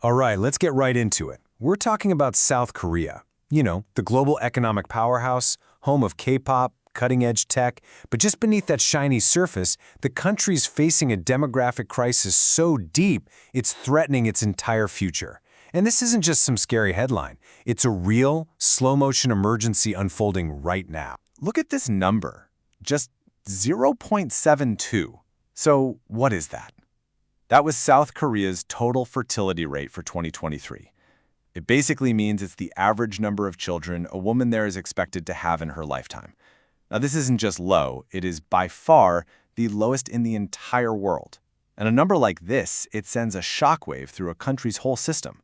All right, let's get right into it. We're talking about South Korea. You know, the global economic powerhouse, home of K-pop, cutting-edge tech, but just beneath that shiny surface, the country's facing a demographic crisis so deep, it's threatening its entire future. And this isn't just some scary headline. It's a real, slow-motion emergency unfolding right now. Look at this number, just 0.72. So what is that? That was South Korea's total fertility rate for 2023. It basically means it's the average number of children a woman there is expected to have in her lifetime. Now, this isn't just low, it is by far the lowest in the entire world. And a number like this, it sends a shockwave through a country's whole system.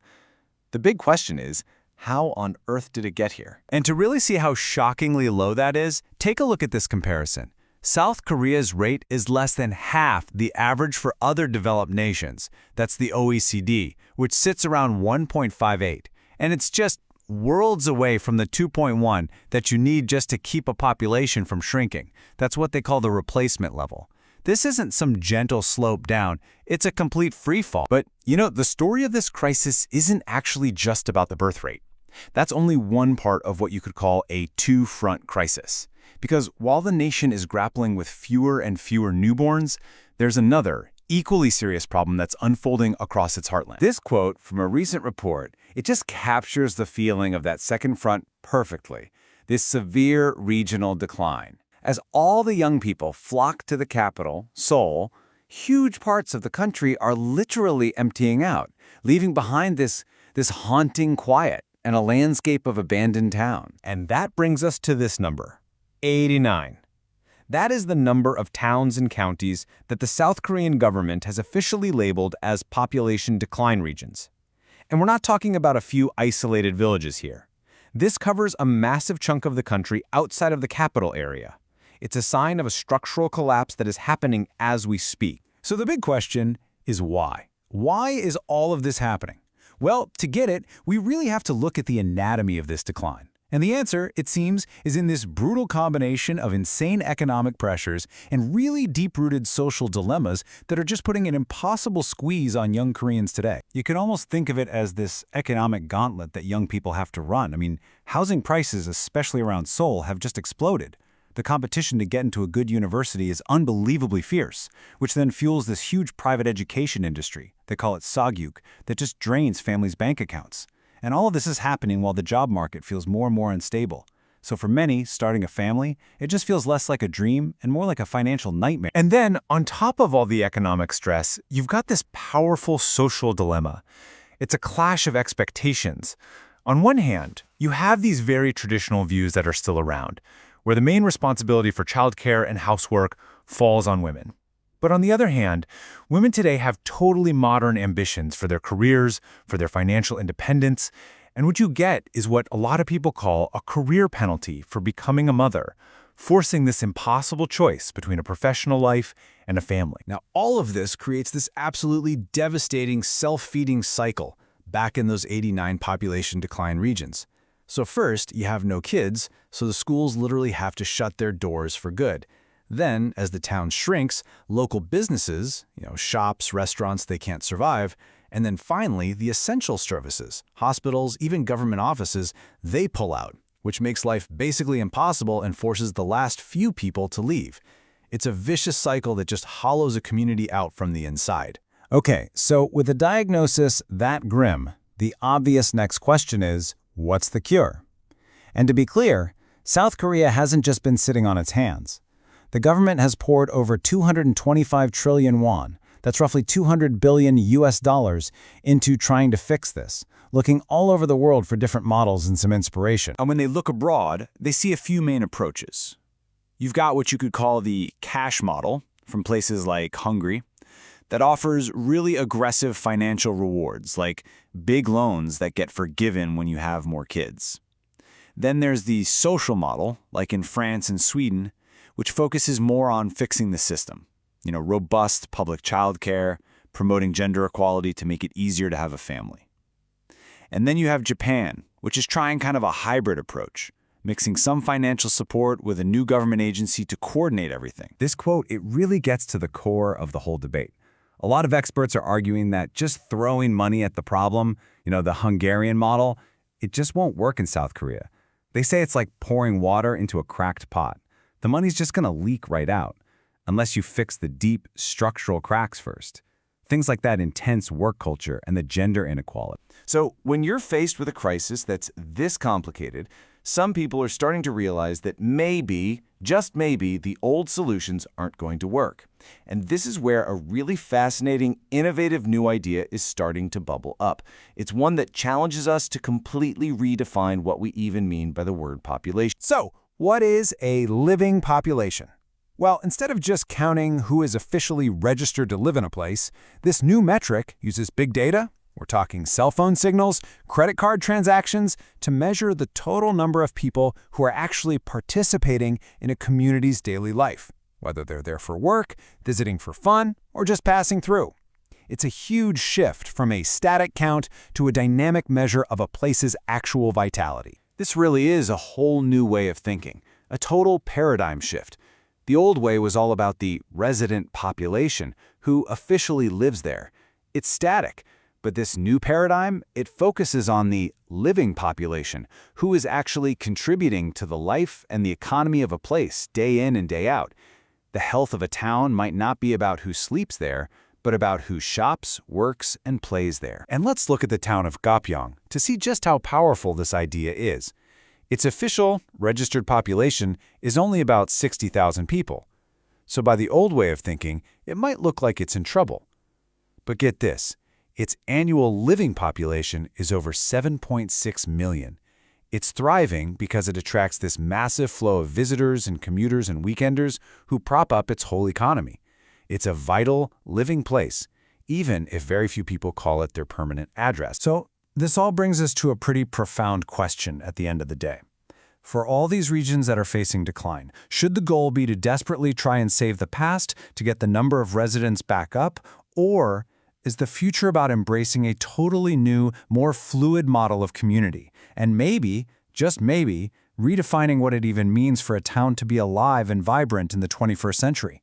The big question is, how on earth did it get here? And to really see how shockingly low that is, take a look at this comparison. South Korea's rate is less than half the average for other developed nations. That's the OECD, which sits around 1.58. And it's just worlds away from the 2.1 that you need just to keep a population from shrinking. That's what they call the replacement level. This isn't some gentle slope down, it's a complete free fall. But, you know, the story of this crisis isn't actually just about the birth rate. That's only one part of what you could call a two-front crisis. Because while the nation is grappling with fewer and fewer newborns, there's another, equally serious problem that's unfolding across its heartland. This quote from a recent report, it just captures the feeling of that second front perfectly. This severe regional decline. As all the young people flock to the capital, Seoul, huge parts of the country are literally emptying out, leaving behind this haunting quiet and a landscape of abandoned town. And that brings us to this number, 89. That is the number of towns and counties that the South Korean government has officially labeled as population decline regions. And we're not talking about a few isolated villages here. This covers a massive chunk of the country outside of the capital area. It's a sign of a structural collapse that is happening as we speak. So the big question is why? Why is all of this happening? Well, to get it, we really have to look at the anatomy of this decline. And the answer, it seems, is in this brutal combination of insane economic pressures and really deep-rooted social dilemmas that are just putting an impossible squeeze on young Koreans today. You can almost think of it as this economic gauntlet that young people have to run. I mean, housing prices, especially around Seoul, have just exploded. The competition to get into a good university is unbelievably fierce, which then fuels this huge private education industry, they call it sagyuk, that just drains families' bank accounts. And all of this is happening while the job market feels more and more unstable. So for many, starting a family, it just feels less like a dream and more like a financial nightmare. And then, on top of all the economic stress, you've got this powerful social dilemma. It's a clash of expectations. On one hand, you have these very traditional views that are still around, where the main responsibility for childcare and housework falls on women. But on the other hand, women today have totally modern ambitions for their careers, for their financial independence, and what you get is what a lot of people call a career penalty for becoming a mother, forcing this impossible choice between a professional life and a family. Now, all of this creates this absolutely devastating self-feeding cycle back in those 89 population decline regions. So first, you have no kids, so the schools literally have to shut their doors for good. Then, as the town shrinks, local businesses, shops, restaurants, they can't survive. And then finally, the essential services, hospitals, even government offices, they pull out, which makes life basically impossible and forces the last few people to leave. It's a vicious cycle that just hollows a community out from the inside. Okay, so with a diagnosis that grim, the obvious next question is, what's the cure? And to be clear, South Korea hasn't just been sitting on its hands. The government has poured over 225 trillion won, that's roughly $200 billion into trying to fix this, looking all over the world for different models and some inspiration. And when they look abroad, they see a few main approaches. You've got what you could call the cash model from places like Hungary that offers really aggressive financial rewards, like big loans that get forgiven when you have more kids. Then there's the social model, like in France and Sweden, which focuses more on fixing the system. Robust public childcare, promoting gender equality to make it easier to have a family. And then you have Japan, which is trying kind of a hybrid approach, mixing some financial support with a new government agency to coordinate everything. This quote, it really gets to the core of the whole debate. A lot of experts are arguing that just throwing money at the problem, the Hungarian model, it just won't work in South Korea. They say it's like pouring water into a cracked pot. The money's just going to leak right out, unless you fix the deep structural cracks first. Things like that intense work culture and the gender inequality. So when you're faced with a crisis that's this complicated, some people are starting to realize that maybe, just maybe, the old solutions aren't going to work. And this is where a really fascinating, innovative new idea is starting to bubble up. It's one that challenges us to completely redefine what we even mean by the word population. So, what is a living population? Well, instead of just counting who is officially registered to live in a place, this new metric uses big data. We're talking cell phone signals, credit card transactions, to measure the total number of people who are actually participating in a community's daily life, whether they're there for work, visiting for fun, or just passing through. It's a huge shift from a static count to a dynamic measure of a place's actual vitality. This really is a whole new way of thinking, a total paradigm shift. The old way was all about the resident population, who officially lives there. It's static. But this new paradigm, it focuses on the living population, who is actually contributing to the life and the economy of a place day in and day out. The health of a town might not be about who sleeps there, but about who shops, works, and plays there. And let's look at the town of Gapyeong to see just how powerful this idea is. Its official, registered population is only about 60,000 people. So by the old way of thinking, it might look like it's in trouble. But get this. Its annual living population is over 7.6 million. It's thriving because it attracts this massive flow of visitors and commuters and weekenders who prop up its whole economy. It's a vital, living place, even if very few people call it their permanent address. So this all brings us to a pretty profound question at the end of the day. For all these regions that are facing decline, should the goal be to desperately try and save the past to get the number of residents back up, or is the future about embracing a totally new, more fluid model of community, and maybe, just maybe, redefining what it even means for a town to be alive and vibrant in the 21st century?